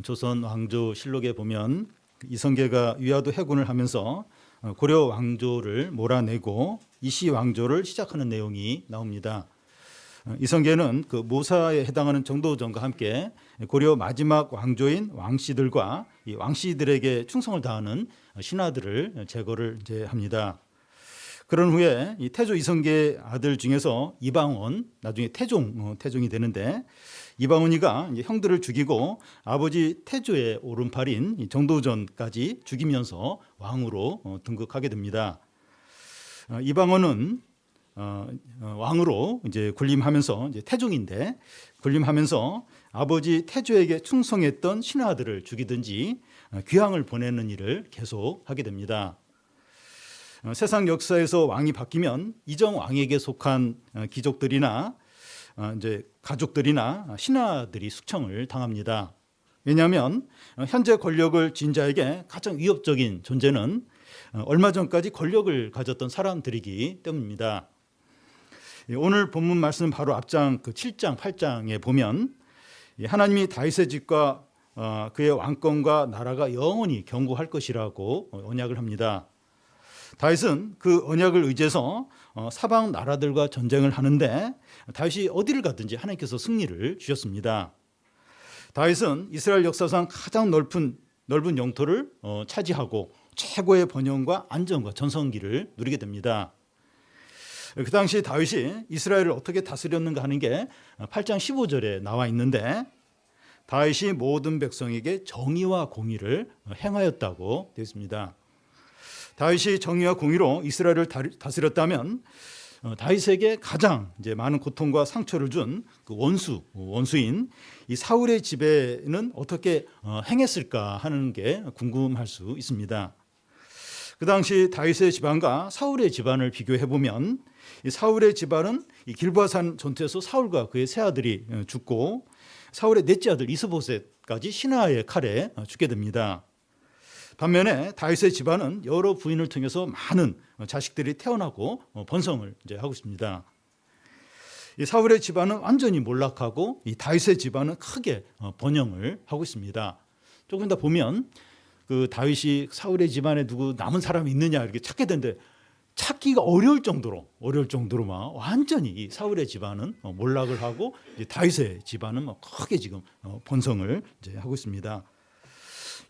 조선 왕조 실록에 보면 이성계가 위화도 해군을 하면서 고려 왕조를 몰아내고 이시 왕조를 시작하는 내용이 나옵니다. 이성계는 그 모사에 해당하는 정도전과 함께 고려 마지막 왕조인 왕씨들과 이 왕씨들에게 충성을 다하는 신하들을 제거를 이제 합니다. 그런 후에 이 태조 이성계 아들 중에서 이방원, 나중에 태종이 되는데, 이방원이가 이제 형들을 죽이고 아버지 태조의 오른팔인 정도전까지 죽이면서 왕으로 등극하게 됩니다. 이방원은 왕으로 이제 군림하면서, 이제 태종인데 군림하면서 아버지 태조에게 충성했던 신하들을 죽이든지 귀향을 보내는 일을 계속하게 됩니다. 세상 역사에서 왕이 바뀌면 이전 왕에게 속한 귀족들이나 이제 가족들이나 신하들이 숙청을 당합니다. 왜냐하면 현재 권력을 쥔 자에게 가장 위협적인 존재는 얼마 전까지 권력을 가졌던 사람들이기 때문입니다. 오늘 본문 말씀 바로 앞장 그 7장, 8장에 보면 하나님이 다윗의 집과 그의 왕권과 나라가 영원히 견고할 것이라고 언약을 합니다. 다윗은 그 언약을 의지해서 사방 나라들과 전쟁을 하는데 다윗이 어디를 가든지 하나님께서 승리를 주셨습니다. 다윗은 이스라엘 역사상 가장 넓은 영토를 차지하고 최고의 번영과 안정과 전성기를 누리게 됩니다. 그 당시 다윗이 이스라엘을 어떻게 다스렸는가 하는 게 8장 15절에 나와 있는데, 다윗이 모든 백성에게 정의와 공의를 행하였다고 되어 있습니다. 다윗이 정의와 공의로 이스라엘을 다스렸다면 다윗에게 가장 이제 많은 고통과 상처를 준 그 원수인 이 사울의 집에는 어떻게 행했을까 하는 게 궁금할 수 있습니다. 그 당시 다윗의 집안과 사울의 집안을 비교해 보면 이 사울의 집안은 이 길보아산 전투에서 사울과 그의 세 아들이 죽고 사울의 넷째 아들 이스보셋까지 신하의 칼에 죽게 됩니다. 반면에 다윗의 집안은 여러 부인을 통해서 많은 자식들이 태어나고 번성을 이제 하고 있습니다. 이 사울의 집안은 완전히 몰락하고 이 다윗의 집안은 크게 번영을 하고 있습니다. 조금 더 보면 그 다윗이 사울의 집안에 누구 남은 사람이 있느냐 이렇게 찾게 되는데 찾기가 어려울 정도로 막 완전히 이 사울의 집안은 몰락을 하고 이제 다윗의 집안은 크게 지금 번성을 이제 하고 있습니다.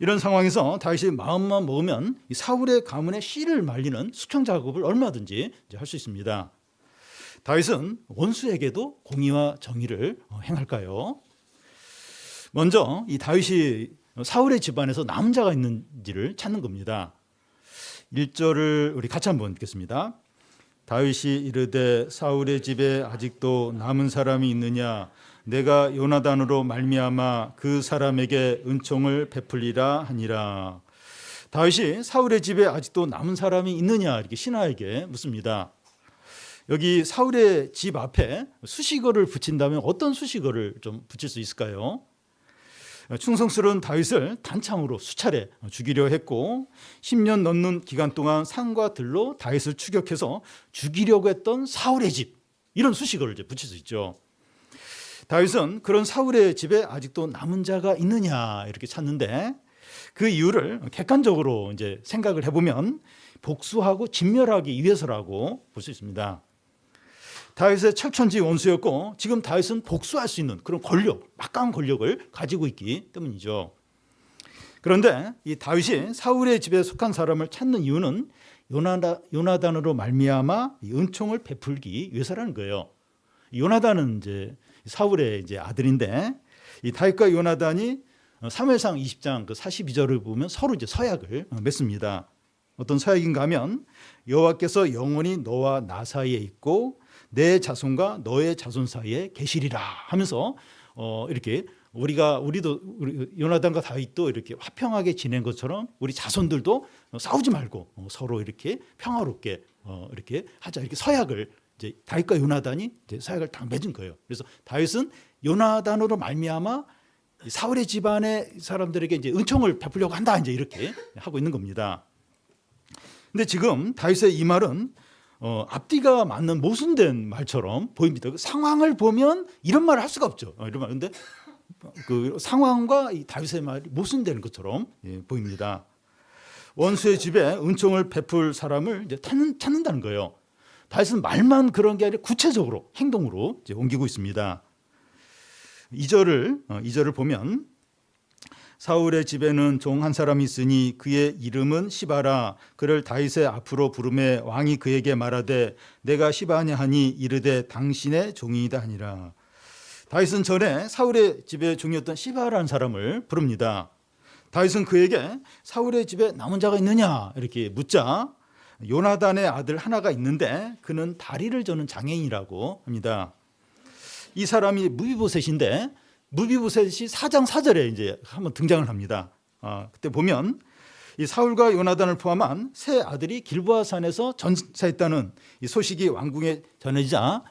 이런 상황에서 다윗이 마음만 먹으면 이 사울의 가문의 씨를 말리는 숙청 작업을 얼마든지 할 수 있습니다. 다윗은 원수에게도 공의와 정의를 행할까요? 먼저 이 다윗이 사울의 집안에서 남은 자가 있는지를 찾는 겁니다. 1절을 우리 같이 한번 읽겠습니다. 다윗이 이르되 사울의 집에 아직도 남은 사람이 있느냐? 내가 요나단으로 말미암아 그 사람에게 은총을 베풀리라 하니라. 다윗이 사울의 집에 아직도 남은 사람이 있느냐 이렇게 신하에게 묻습니다. 여기 사울의 집 앞에 수식어를 붙인다면 어떤 수식어를 좀 붙일 수 있을까요? 충성스러운 다윗을 단창으로 수차례 죽이려 했고 10년 넘는 기간 동안 산과 들로 다윗을 추격해서 죽이려고 했던 사울의 집, 이런 수식어를 이제 붙일 수 있죠. 다윗은 그런 사울의 집에 아직도 남은 자가 있느냐 이렇게 찾는데, 그 이유를 객관적으로 이제 생각을 해보면 복수하고 진멸하기 위해서라고 볼 수 있습니다. 다윗의 철천지 원수였고 지금 다윗은 복수할 수 있는 그런 권력, 막강한 권력을 가지고 있기 때문이죠. 그런데 이 다윗이 사울의 집에 속한 사람을 찾는 이유는 요나단으로 말미암아 은총을 베풀기 위해서라는 거예요. 요나단은 이제 사울의 이제 아들인데, 이 다윗과 요나단이 사무엘상 20장 그 42절을 보면 서로 이제 서약을 맺습니다. 어떤 서약인가 하면 여호와께서 영원히 너와 나 사이에 있고 내 자손과 너의 자손 사이에 계시리라 하면서 이렇게 우리도 요나단과 다윗도 이렇게 화평하게 지낸 것처럼 우리 자손들도 싸우지 말고 서로 이렇게 평화롭게 이렇게 하자, 이렇게 서약을 이제 다윗과 요나단이 이제 서약을 다 맺은 거예요. 그래서 다윗은 요나단으로 말미암아 사울의 집안의 사람들에게 이제 은총을 베풀려고 한다, 이제 이렇게 하고 있는 겁니다. 근데 지금 다윗의 이 말은 앞뒤가 맞는 모순된 말처럼 보입니다. 그 상황을 보면 이런 말을 할 수가 없죠. 이런 말. 근데 그 상황과 이 다윗의 말이 모순되는 것처럼 보입니다. 원수의 집에 은총을 베풀 사람을 이제 찾는다는 거예요. 다윗은 말만 그런 게 아니라 구체적으로 행동으로 이제 옮기고 있습니다. 2절을 보면 사울의 집에는 종 한 사람이 있으니 그의 이름은 시바라. 그를 다윗의 앞으로 부르매 왕이 그에게 말하되 내가 시바냐 하니 이르되 당신의 종이다 하니라. 다윗은 전에 사울의 집에 종이었던 시바라는 사람을 부릅니다. 다윗은 그에게 사울의 집에 남은 자가 있느냐 이렇게 묻자 요나단의 아들 하나가 있는데 그는 다리를 저는 장애인이라고 합니다. 이 사람이 무비보셋인데 무비보셋이 4장 4절에 이제 한번 등장을 합니다. 그때 보면 이 사울과 요나단을 포함한 세 아들이 길보아 산에서 전사했다는 이 소식이 왕궁에 전해지자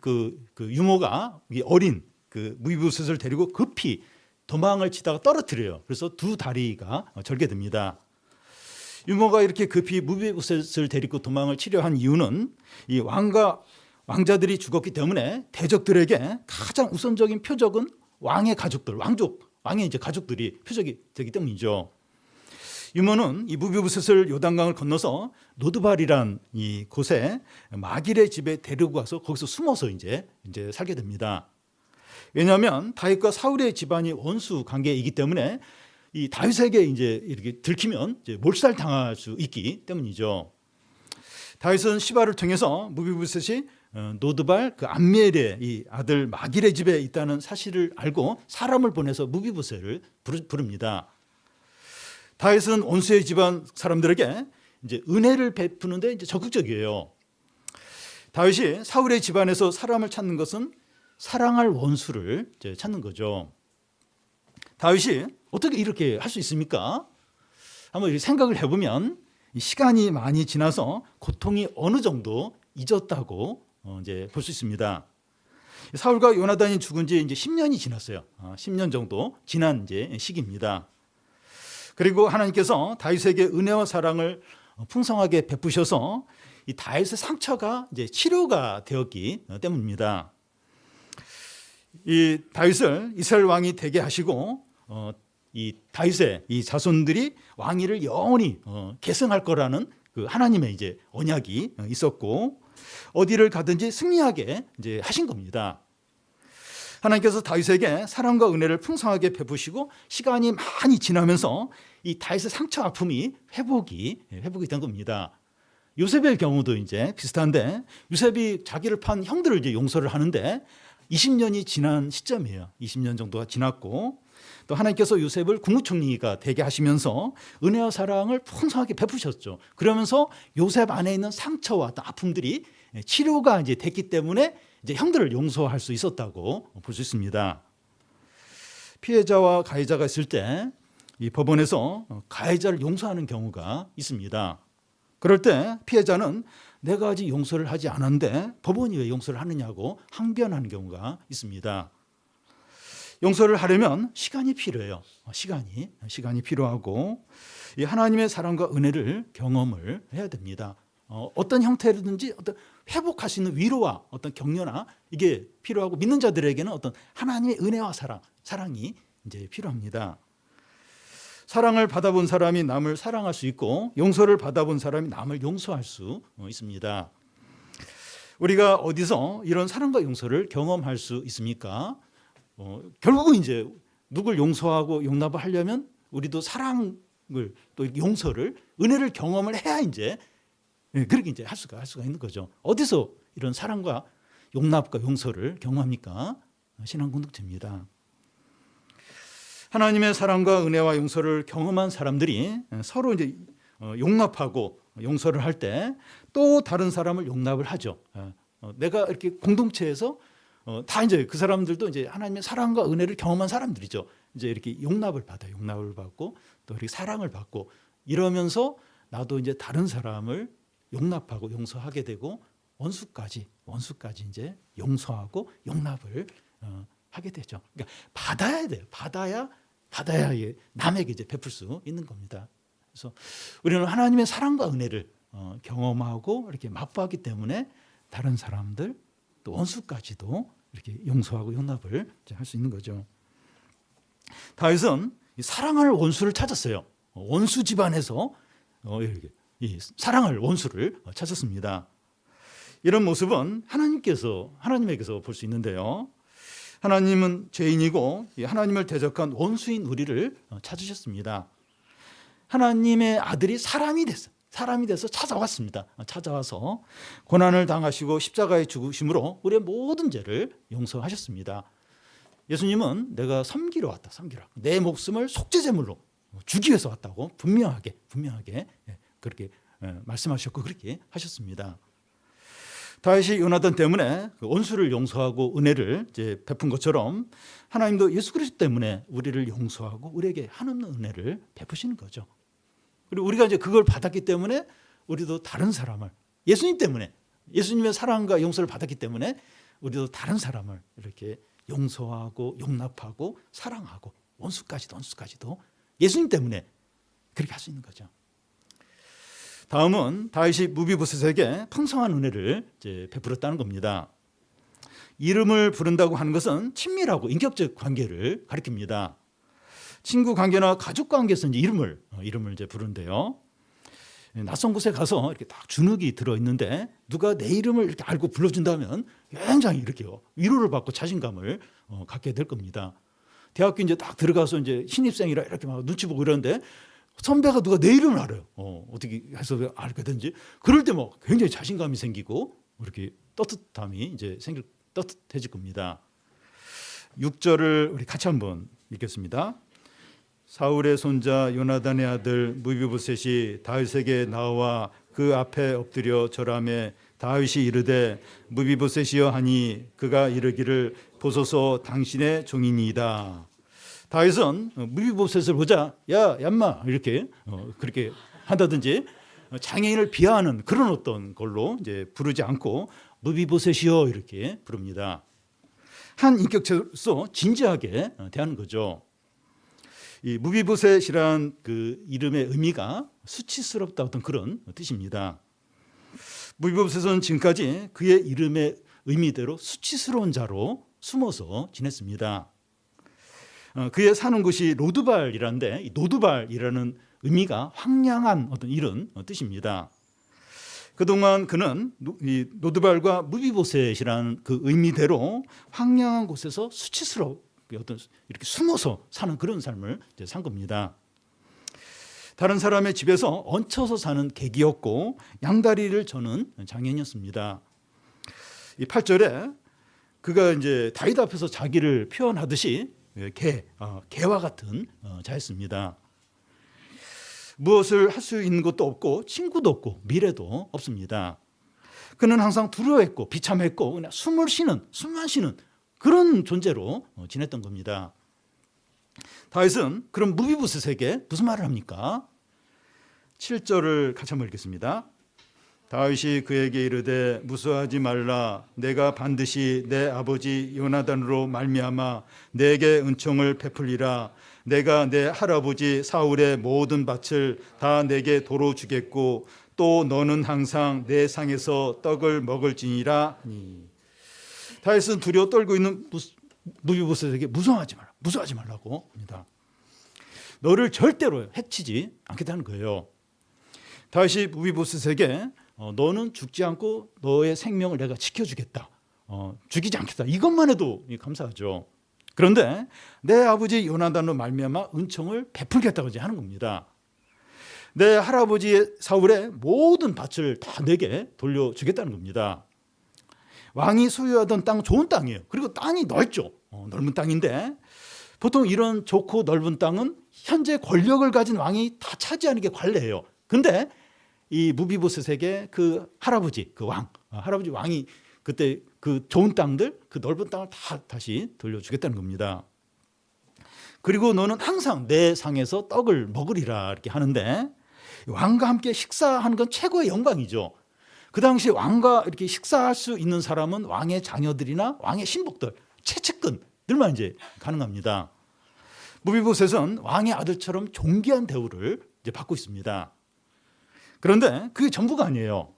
그 유모가 어린 그 무비보셋을 데리고 급히 도망을 치다가 떨어뜨려요. 그래서 두 다리가 절개됩니다. 유모가 이렇게 급히 무비보셋을 데리고 도망을 치려 한 이유는 이 왕자들이 죽었기 때문에 대적들에게 가장 우선적인 표적은 왕의 가족들, 왕의 이제 가족들이 표적이 되기 때문이죠. 유모는 이 무비보셋을 요단강을 건너서 노드발이란 이 곳에 마길의 집에 데리고 가서 거기서 숨어서 이제 살게 됩니다. 왜냐하면 다윗과 사울의 집안이 원수 관계이기 때문에 이 다윗에게 이제 이렇게 들키면 이제 몰살 당할 수 있기 때문이죠. 다윗은 시바를 통해서 무비보셋이 노드발 그 암멜의 이 아들 마길의 집에 있다는 사실을 알고 사람을 보내서 무비보셋을 부릅니다. 다윗은 원수의 집안 사람들에게 이제 은혜를 베푸는데 이제 적극적이에요. 다윗이 사울의 집안에서 사람을 찾는 것은 사랑할 원수를 이제 찾는 거죠. 다윗이 어떻게 이렇게 할 수 있습니까? 한번 생각을 해보면 시간이 많이 지나서 고통이 어느 정도 잊었다고 이제 볼 수 있습니다. 사울과 요나단이 죽은 지 이제 10년이 지났어요. 10년 정도 지난 이제 시기입니다. 그리고 하나님께서 다윗에게 은혜와 사랑을 풍성하게 베푸셔서 이 다윗의 상처가 이제 치료가 되었기 때문입니다. 이 다윗을 이스라엘 왕이 되게 하시고 이 다윗의 이 자손들이 왕위를 영원히 계승할 거라는 그 하나님의 이제 언약이 있었고 어디를 가든지 승리하게 이제 하신 겁니다. 하나님께서 다윗에게 사랑과 은혜를 풍성하게 베푸시고 시간이 많이 지나면서 이 다윗의 상처 아픔이 회복이 된 겁니다. 요셉의 경우도 이제 비슷한데 요셉이 자기를 판 형들을 이제 용서를 하는데 20년이 지난 시점이에요. 20년 정도가 지났고 또 하나님께서 요셉을 국무총리가 되게 하시면서 은혜와 사랑을 풍성하게 베푸셨죠. 그러면서 요셉 안에 있는 상처와 아픔들이 치료가 이제 됐기 때문에 이제 형들을 용서할 수 있었다고 볼 수 있습니다. 피해자와 가해자가 있을 때 이 법원에서 가해자를 용서하는 경우가 있습니다. 그럴 때 피해자는 내가 아직 용서를 하지 않았는데 법원이 왜 용서를 하느냐고 항변하는 경우가 있습니다. 용서를 하려면 시간이 필요해요. 시간이 필요하고 이 하나님의 사랑과 은혜를 경험을 해야 됩니다. 어떤 형태로든지 어떤 회복할 수 있는 위로와 어떤 격려나 이게 필요하고 믿는 자들에게는 어떤 하나님의 은혜와 사랑이 이제 필요합니다. 사랑을 받아본 사람이 남을 사랑할 수 있고 용서를 받아본 사람이 남을 용서할 수 있습니다. 우리가 어디서 이런 사랑과 용서를 경험할 수 있습니까? 결국은 이제 누굴 용서하고 용납을 하려면 우리도 사랑을 또 용서를 은혜를 경험을 해야 이제 그렇게 이제 할 수가 있는 거죠. 어디서 이런 사랑과 용납과 용서를 경험합니까? 신앙 공동체입니다. 하나님의 사랑과 은혜와 용서를 경험한 사람들이 서로 이제 용납하고 용서를 할 때 또 다른 사람을 용납을 하죠. 내가 이렇게 공동체에서 다 이제 그 사람들도 이제 하나님의 사랑과 은혜를 경험한 사람들이죠. 이제 이렇게 용납을 받고 또 이렇게 사랑을 받고 이러면서 나도 이제 다른 사람을 용납하고 용서하게 되고 원수까지 이제 용서하고 용납을 하게 되죠. 그러니까 받아야 돼요. 받아야 남에게 이제 베풀 수 있는 겁니다. 그래서 우리는 하나님의 사랑과 은혜를 경험하고 이렇게 맛보았기 때문에 다른 사람들 또 원수까지도 이렇게 용서하고 용납을 할 수 있는 거죠. 다윗은 사랑할 원수를 찾았어요. 원수 집안에서 이렇게 이 사랑할 원수를 찾았습니다. 이런 모습은 하나님에게서 볼 수 있는데요. 하나님은 죄인이고 하나님을 대적한 원수인 우리를 찾으셨습니다. 하나님의 아들이 사람이 돼서 찾아왔습니다. 찾아와서 고난을 당하시고 십자가에 죽으심으로 우리의 모든 죄를 용서하셨습니다. 예수님은 내가 섬기러 왔다. 내 목숨을 속죄제물로 주기 위해서 왔다고 분명하게 그렇게 말씀하셨고 그렇게 하셨습니다. 다윗이 요나단 때문에 그 원수를 용서하고 은혜를 이제 베푼 것처럼 하나님도 예수 그리스도 때문에 우리를 용서하고 우리에게 한없는 은혜를 베푸시는 거죠. 그리고 우리가 이제 그걸 받았기 때문에 우리도 다른 사람을 예수님 때문에 예수님의 사랑과 용서를 받았기 때문에 우리도 다른 사람을 이렇게 용서하고 용납하고 사랑하고 원수까지도 예수님 때문에 그렇게 할 수 있는 거죠. 다음은 다윗이 무비보셋에게 풍성한 은혜를 이제 베풀었다는 겁니다. 이름을 부른다고 하는 것은 친밀하고 인격적 관계를 가리킵니다. 친구 관계나 가족 관계에서 이제 이름을 이제 부르는데요. 낯선 곳에 가서 이렇게 딱 주눅이 들어 있는데 누가 내 이름을 이렇게 알고 불러준다면 굉장히 이렇게 위로를 받고 자신감을 갖게 될 겁니다. 대학교 이제 딱 들어가서 이제 신입생이라 이렇게 막 눈치 보고 이러는데 선배가 누가 내 이름을 알아요. 어떻게 해서 알게 된지. 그럴 때 뭐 굉장히 자신감이 생기고 이렇게 따뜻해질 겁니다. 6절을 우리 같이 한번 읽겠습니다. 사울의 손자 요나단의 아들 무비보셋이 다윗에게 나와 그 앞에 엎드려 절하매 다윗이 이르되 무비보셋이여 하니 그가 이르기를 보소서 당신의 종이니이다. 다윗은 무비보셋을 보자 야 얌마 이렇게 그렇게 한다든지 장애인을 비하하는 그런 어떤 걸로 이제 부르지 않고 무비보셋이여 이렇게 부릅니다. 한 인격체로서 진지하게 대하는 거죠. 이 무비보셋이란 그 이름의 의미가 수치스럽다 어떤 그런 뜻입니다. 무비보셋은 지금까지 그의 이름의 의미대로 수치스러운 자로 숨어서 지냈습니다. 그의 사는 곳이 로드발이라는데 이 로드발이라는 의미가 황량한 어떤 이런 뜻입니다. 그동안 그는 이 로드발과 무비보셋이라는 그 의미대로 황량한 곳에서 어떤 이렇게 숨어서 사는 그런 삶을 이제 산 겁니다. 다른 사람의 집에서 얹혀서 사는 객이었고 양다리를 저는 장인이었습니다. 이 8절에 그가 이제 다윗 앞에서 자기를 표현하듯이 개와 같은 자였습니다. 무엇을 할 수 있는 것도 없고 친구도 없고 미래도 없습니다. 그는 항상 두려워했고 비참했고 그냥 숨만 쉬는 그런 존재로 지냈던 겁니다. 다윗은 그런 무비보셋에게 무슨 말을 합니까? 7절을 같이 한번 읽겠습니다. 다윗이 그에게 이르되 무수하지 말라. 내가 반드시 내 아버지 요나단으로 말미암아 내게 은총을 베풀리라. 내가 내 할아버지 사울의 모든 밭을 다 내게 도로 주겠고 또 너는 항상 내 상에서 떡을 먹을지니라. 다윗은 두려워 떨고 있는 무비보셋에게 무서워하지 말라고 합니다. 너를 절대로 해치지 않겠다는 거예요. 다윗이 무비보셋에게 너는 죽지 않고 너의 생명을 내가 지켜주겠다. 죽이지 않겠다. 이것만 해도 감사하죠. 그런데 내 아버지 요나단으로 말미암아 은총을 베풀겠다고 이제 하는 겁니다. 내 할아버지 사울의 모든 밭을 다 내게 돌려주겠다는 겁니다. 왕이 소유하던 땅 좋은 땅이에요. 그리고 땅이 넓죠. 넓은 땅인데 보통 이런 좋고 넓은 땅은 현재 권력을 가진 왕이 다 차지하는 게 관례예요. 근데 이 무비보셋에게 그 할아버지 왕이 그때 그 좋은 땅들 그 넓은 땅을 다 다시 돌려주겠다는 겁니다. 그리고 너는 항상 내 상에서 떡을 먹으리라 이렇게 하는데 왕과 함께 식사하는 건 최고의 영광이죠. 그 당시 왕과 이렇게 식사할 수 있는 사람은 왕의 자녀들이나 왕의 신복들, 채측근들만 이제 가능합니다. 무비보셋은 왕의 아들처럼 존귀한 대우를 이제 받고 있습니다. 그런데 그게 전부가 아니에요.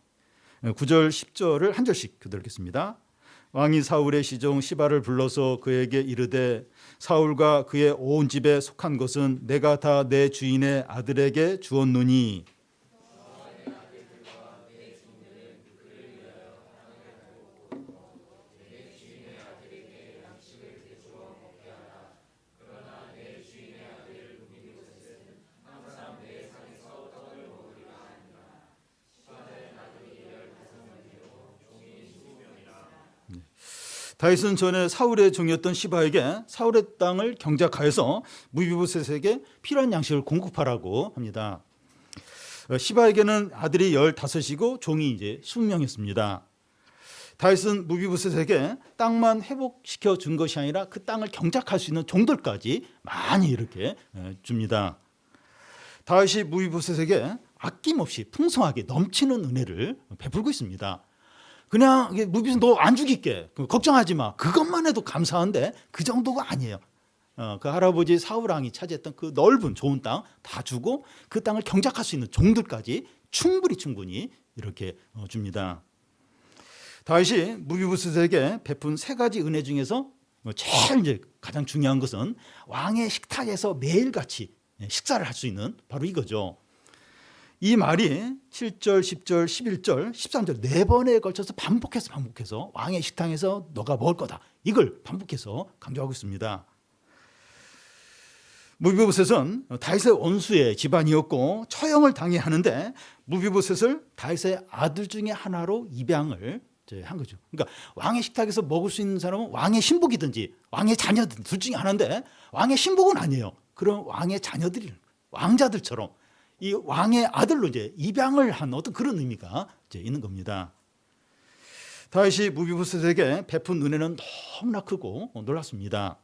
9절, 10절을 한 절씩 교독하겠습니다. 왕이 사울의 시종 시바를 불러서 그에게 이르되 사울과 그의 온 집에 속한 것은 내가 다 내 주인의 아들에게 주었노니 다윗은 전에 사울의 종이었던 시바에게 사울의 땅을 경작하여서 무비보셋에게 필요한 양식을 공급하라고 합니다. 시바에게는 아들이 15이고 종이 이제 20명이었습니다. 다윗은 무비보셋에게 땅만 회복시켜 준 것이 아니라 그 땅을 경작할 수 있는 종들까지 많이 이렇게 줍니다. 다윗이 무비보셋에게 아낌없이 풍성하게 넘치는 은혜를 베풀고 있습니다. 그냥 무비보셋 너 안 죽일게 걱정하지 마 그것만 해도 감사한데 그 정도가 아니에요. 그 할아버지 사울 왕이 차지했던 그 넓은 좋은 땅 다 주고 그 땅을 경작할 수 있는 종들까지 충분히 이렇게 줍니다. 다윗이 무비보셋에게 베푼 세 가지 은혜 중에서 제일 이제 가장 중요한 것은 왕의 식탁에서 매일같이 식사를 할 수 있는 바로 이거죠. 이 말이 7절, 10절, 11절, 13절 네 번에 걸쳐서 반복해서 왕의 식탁에서 너가 먹을 거다. 이걸 반복해서 강조하고 있습니다. 무비보셋은 다윗의 원수의 집안이었고 처형을 당해야 하는데 무비보셋을 다윗의 아들 중에 하나로 입양을 한 거죠. 그러니까 왕의 식탁에서 먹을 수 있는 사람은 왕의 신복이든지 왕의 자녀든 둘 중에 하나인데 왕의 신복은 아니에요. 그런 왕의 자녀들이 왕자들처럼 이 왕의 아들로 이제 입양을 한 어떤 그런 의미가 이제 있는 겁니다. 다윗이 무비보셋에게 베푼 은혜는 너무나 크고 놀랐습니다.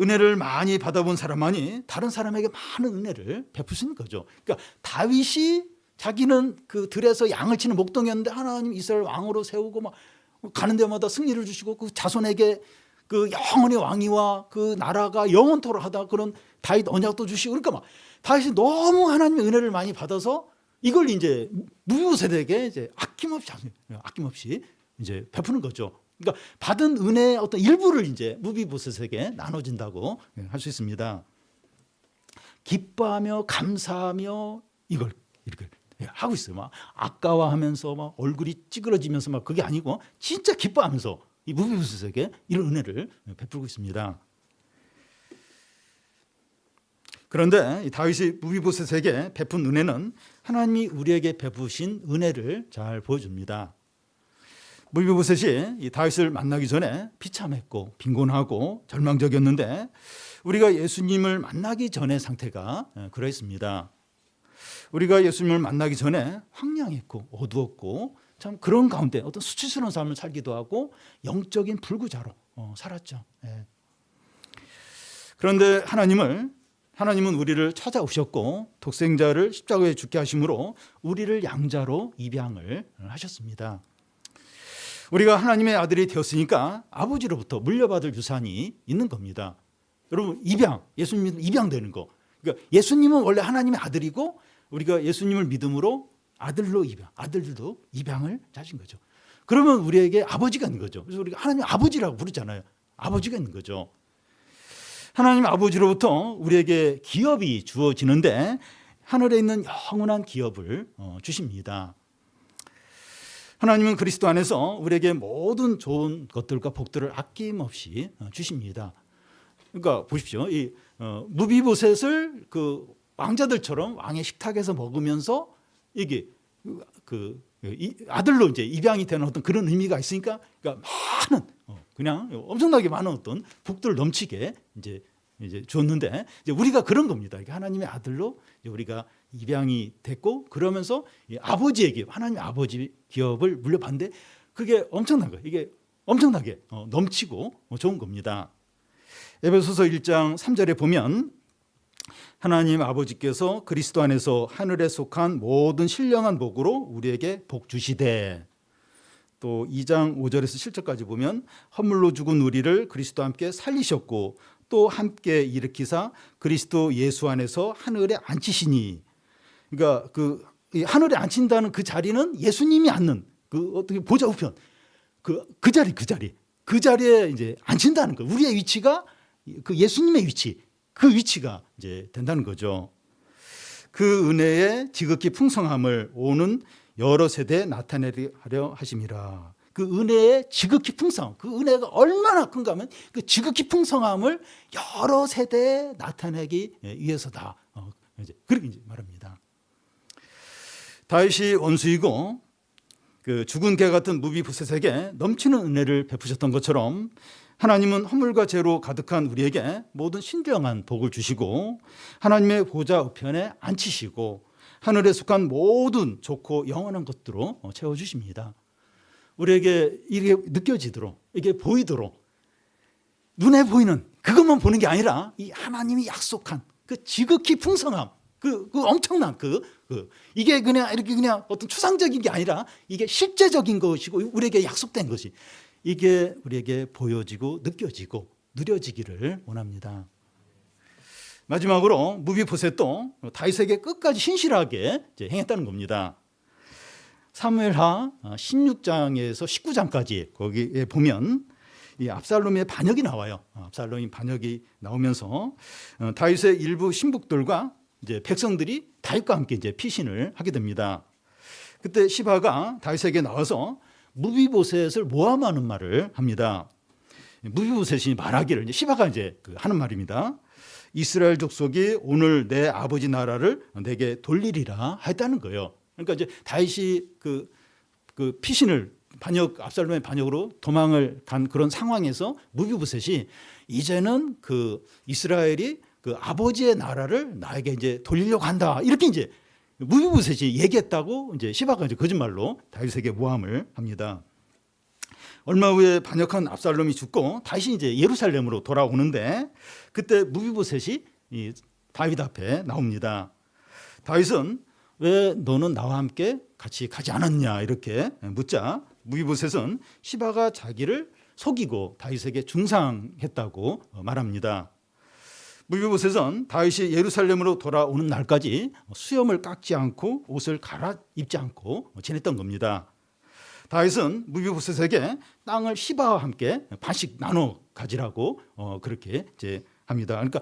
은혜를 많이 받아본 사람만이 다른 사람에게 많은 은혜를 베풀 수 있는 거죠. 그러니까 다윗이 자기는 그 들에서 양을 치는 목동이었는데 하나님 이스라엘 왕으로 세우고 막 가는 데마다 승리를 주시고 그 자손에게 그 영원히 왕위와 그 나라가 영원토록 하다 그런 다윗 언약도 주시고 그러니까 막 다윗이 너무 하나님의 은혜를 많이 받아서 이걸 이제 무비보셋에게 이제 아낌없이 이제 베푸는 거죠. 그러니까 받은 은혜의 어떤 일부를 이제 무비보셋에게 나눠진다고 할 수 있습니다. 기뻐하며 감사하며 이걸 이렇게 하고 있어요. 막 아까워하면서 막 얼굴이 찌그러지면서 막 그게 아니고 진짜 기뻐하면서 이 무비보셋에게 이런 은혜를 베풀고 있습니다. 그런데 다윗이 무비보셋에게 베푼 은혜는 하나님이 우리에게 베푸신 은혜를 잘 보여줍니다. 무비보셋이 이 다윗을 만나기 전에 비참했고 빈곤하고 절망적이었는데 우리가 예수님을 만나기 전의 상태가 그러했습니다. 우리가 예수님을 만나기 전에 황량했고 어두웠고 참 그런 가운데 어떤 수치스러운 삶을 살기도 하고 영적인 불구자로 살았죠. 그런데 하나님은 우리를 찾아오셨고 독생자를 십자가에 죽게 하심으로 우리를 양자로 입양을 하셨습니다. 우리가 하나님의 아들이 되었으니까 아버지로부터 물려받을 유산이 있는 겁니다. 여러분 예수님 입양되는 거. 그러니까 예수님은 원래 하나님의 아들이고 우리가 예수님을 믿음으로 아들들도 입양을 자신 거죠. 그러면 우리에게 아버지가 있는 거죠. 그래서 우리가 하나님 아버지라고 부르잖아요. 아버지가 있는 거죠. 하나님 아버지로부터 우리에게 기업이 주어지는데 하늘에 있는 영원한 기업을 주십니다. 하나님은 그리스도 안에서 우리에게 모든 좋은 것들과 복들을 아낌없이 주십니다. 그러니까 보십시오. 이 무비보셋을 그 왕자들처럼 왕의 식탁에서 먹으면서 이게 아들로 이제 입양이 되는 어떤 그런 의미가 있으니까 그러니까 많은 그냥 엄청나게 많은 어떤 복들을 넘치게 이제 줬는데 이제 우리가 그런 겁니다. 하나님의 아들로 우리가 입양이 됐고 그러면서 아버지에게 하나님의 아버지 기업을 물려받는데 그게 엄청난 거예요. 이게 엄청나게 넘치고 좋은 겁니다. 에베소서 1장 3절에 보면 하나님 아버지께서 그리스도 안에서 하늘에 속한 모든 신령한 복으로 우리에게 복 주시되 또 2장 5절에서 7절까지 보면 허물로 죽은 우리를 그리스도와 함께 살리셨고 또 함께 일으키사 그리스도 예수 안에서 하늘에 앉히시니 그러니까 그 하늘에 앉힌다는 그 자리는 예수님이 앉는 그 어떻게 보좌 우편 그 자리에 이제 앉힌다는 거예요. 우리의 위치가 그 예수님의 위치, 그 위치가 이제 된다는 거죠. 그 은혜의 지극히 풍성함을 오는 여러 세대에 나타내려 하심이라. 그 은혜의 지극히 풍성, 그 은혜가 얼마나 큰가 하면 그 지극히 풍성함을 여러 세대에 나타내기 위해서다. 그렇게 이제 말합니다. 다윗이 원수이고 그 죽은 개 같은 무비보셋에게 넘치는 은혜를 베푸셨던 것처럼 하나님은 허물과 죄로 가득한 우리에게 모든 신령한 복을 주시고 하나님의 보좌 우편에 앉히시고 하늘에 속한 모든 좋고 영원한 것들로 채워주십니다. 우리에게 이게 느껴지도록, 이게 보이도록, 눈에 보이는 그것만 보는 게 아니라 이 하나님이 약속한 그 지극히 풍성함, 그 엄청난 이게 그냥 이렇게 그냥 어떤 추상적인 게 아니라 이게 실제적인 것이고 우리에게 약속된 것이 이게 우리에게 보여지고 느껴지고 누려지기를 원합니다. 마지막으로 무비보셋도 다윗에게 끝까지 신실하게 행했다는 겁니다. 사무엘하 16장에서 19장까지 거기에 보면 이 압살롬의 반역이 나와요. 압살롬의 반역이 나오면서 다윗의 일부 신복들과 이제 백성들이 다윗과 함께 이제 피신을 하게 됩니다. 그때 시바가 다윗에게 나와서 무비보셋을 모함하는 말을 합니다. 무비보셋이 말하기를 이제 시바가 이제 하는 말입니다. 이스라엘 족속이 오늘 내 아버지 나라를 내게 돌리리라 했다는 거예요. 그러니까 이제 다윗이 그 피신을 압살롬의 반역으로 도망을 간 그런 상황에서 무비보셋이 이제는 그 이스라엘이 그 아버지의 나라를 나에게 이제 돌리려고 한다. 이렇게 이제 무비보셋이 얘기했다고 이제 시바가 이제 거짓말로 다윗에게 모함을 합니다. 얼마 후에 반역한 압살롬이 죽고 다윗이 이제 예루살렘으로 돌아오는데 그때 무비보셋이 이 다윗 앞에 나옵니다. 다윗은 왜 너는 나와 함께 같이 가지 않았냐 이렇게 묻자 무비보셋은 시바가 자기를 속이고 다윗에게 중상했다고 말합니다. 무비보셋은 다윗이 예루살렘으로 돌아오는 날까지 수염을 깎지 않고 옷을 갈아입지 않고 지냈던 겁니다. 다윗은 무비보셋에게 땅을 시바와 함께 반씩 나눠 가지라고 그렇게 이제 합니다. 그러니까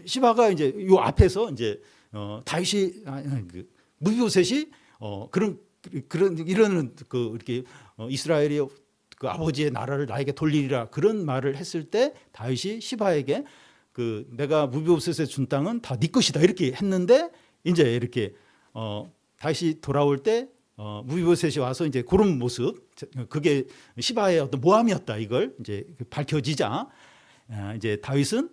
시바가 이제 요 앞에서 이제 다윗이 무비보셋이 이런 이렇게 이스라엘이 그 아버지의 나라를 나에게 돌리리라 그런 말을 했을 때 다윗이 시바에게 내가 무비보셋에 준 땅은 다 네 것이다 이렇게 했는데 이제 이렇게 다윗이 돌아올 때 무비보셋이 와서 이제 그런 모습 그게 시바의 어떤 모함이었다 이걸 이제 밝혀지자 이제 다윗은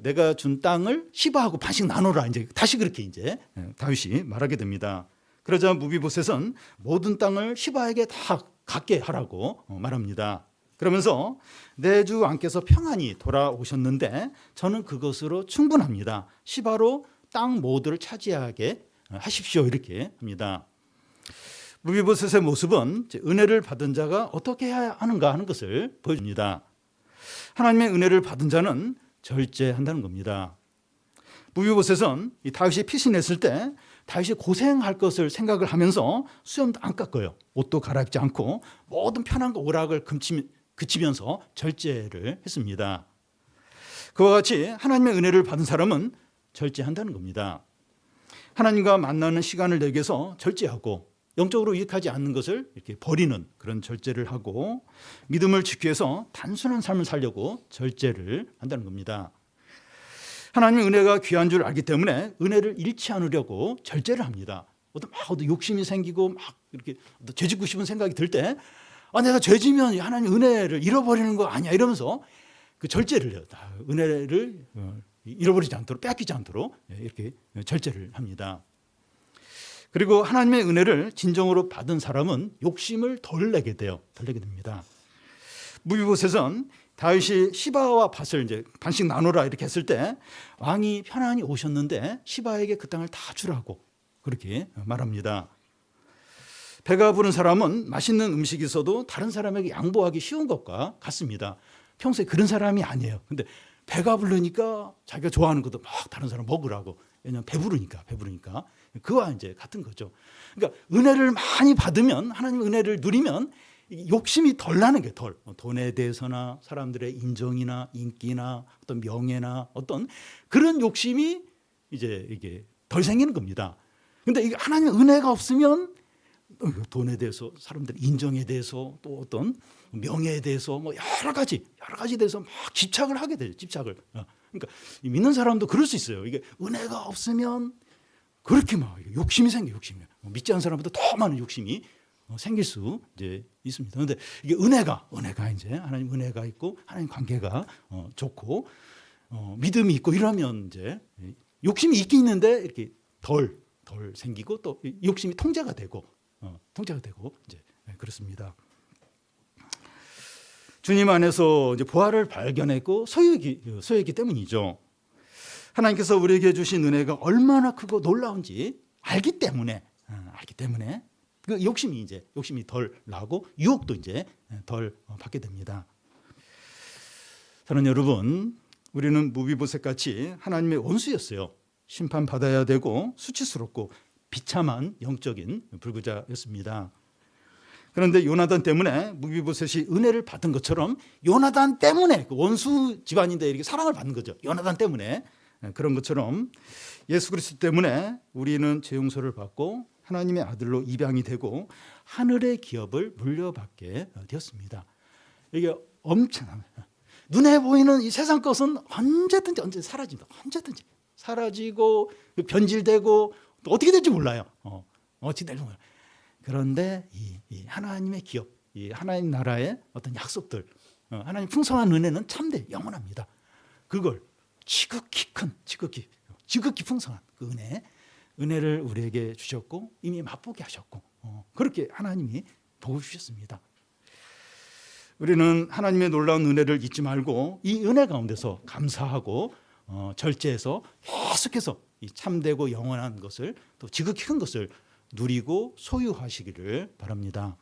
내가 준 땅을 시바하고 반씩 나눠라 이제 다시 그렇게 이제 다윗이 말하게 됩니다. 그러자 무비보셋은 모든 땅을 시바에게 다 갖게 하라고 말합니다. 그러면서 내 주 왕께서 평안히 돌아오셨는데 저는 그것으로 충분합니다. 시바로 땅 모두를 차지하게 하십시오 이렇게 합니다. 무비보셋의 모습은 은혜를 받은 자가 어떻게 해야 하는가 하는 것을 보여줍니다. 하나님의 은혜를 받은 자는 절제한다는 겁니다. 무비보셋은 이 다윗이 피신했을 때 다윗이 고생할 것을 생각을 하면서 수염도 안 깎아요. 옷도 갈아입지 않고 모든 편한과 오락을 그치면서 절제를 했습니다. 그와 같이 하나님의 은혜를 받은 사람은 절제한다는 겁니다. 하나님과 만나는 시간을 내기 위해서 절제하고 영적으로 유익하지 않는 것을 이렇게 버리는 그런 절제를 하고 믿음을 지키기 위해서 단순한 삶을 살려고 절제를 한다는 겁니다. 하나님의 은혜가 귀한 줄 알기 때문에 은혜를 잃지 않으려고 절제를 합니다. 어떤 욕심이 생기고 막 이렇게 죄 짓고 싶은 생각이 들 때 내가 죄 지면 하나님 은혜를 잃어버리는 거 아니야 이러면서 그 절제를 해요. 은혜를 잃어버리지 않도록 빼앗기지 않도록 이렇게 절제를 합니다. 그리고 하나님의 은혜를 진정으로 받은 사람은 욕심을 덜 내게 됩니다. 무비보셋은 다윗이 시바와 밭을 이제 반씩 나누라 이렇게 했을 때 왕이 편안히 오셨는데 시바에게 그 땅을 다 주라고 그렇게 말합니다. 배가 부른 사람은 맛있는 음식이 있어도 다른 사람에게 양보하기 쉬운 것과 같습니다. 평소에 그런 사람이 아니에요. 근데 배가 부르니까 자기가 좋아하는 것도 막 다른 사람 먹으라고. 왜냐하면 배부르니까. 그와 이제 같은 거죠. 그러니까 은혜를 많이 받으면 하나님의 은혜를 누리면 이게 욕심이 덜 나는 게 덜. 돈에 대해서나 사람들의 인정이나 인기나 어떤 명예나 어떤 그런 욕심이 이제 이게 덜 생기는 겁니다. 근데 이게 하나님의 은혜가 없으면 돈에 대해서, 사람들의 인정에 대해서, 또 어떤 명예에 대해서 뭐 여러 가지 대해서 막 집착을 하게 돼요. 집착을. 그러니까 믿는 사람도 그럴 수 있어요. 이게 은혜가 없으면 그렇게 막 욕심이 생겨, 욕심이. 믿지 않는 사람보다 더 많은 욕심이 생길 수 이제 있습니다. 그런데 이게 은혜가 이제 하나님 은혜가 있고 하나님 관계가 좋고 믿음이 있고 이러면 이제 욕심이 있긴 있는데 이렇게 덜 생기고 또 욕심이 통제가 되고 이제 그렇습니다. 주님 안에서 이제 부활을 발견했고 소유했기 때문이죠. 하나님께서 우리에게 주신 은혜가 얼마나 크고 놀라운지 알기 때문에 그 욕심이 덜 나고 유혹도 이제 덜 받게 됩니다. 사랑하는 여러분, 우리는 무비보셋 같이 하나님의 원수였어요. 심판받아야 되고 수치스럽고 비참한 영적인 불구자였습니다. 그런데 요나단 때문에 무비보셋이 은혜를 받은 것처럼 요나단 때문에 그 원수 집안인데 이렇게 사랑을 받는 거죠. 요나단 때문에 그런 것처럼 예수 그리스도 때문에 우리는 죄 용서를 받고 하나님의 아들로 입양이 되고 하늘의 기업을 물려받게 되었습니다. 이게 엄청납니다. 눈에 보이는 이 세상 것은 언제 사라집니다. 언제든지 사라지고 변질되고 또 어떻게 될지 몰라요. 어찌 될지 몰라요. 그런데 이 하나님의 기업, 이 하나님 나라의 어떤 약속들, 하나님 풍성한 은혜는 참돼 영원합니다. 그걸 지극히 풍성한 그 은혜를 우리에게 주셨고 이미 맛보게 하셨고 그렇게 하나님이 복을 주셨습니다. 우리는 하나님의 놀라운 은혜를 잊지 말고 이 은혜 가운데서 감사하고 절제해서 계속해서 이 참되고 영원한 것을 또 지극히 큰 것을 누리고 소유하시기를 바랍니다.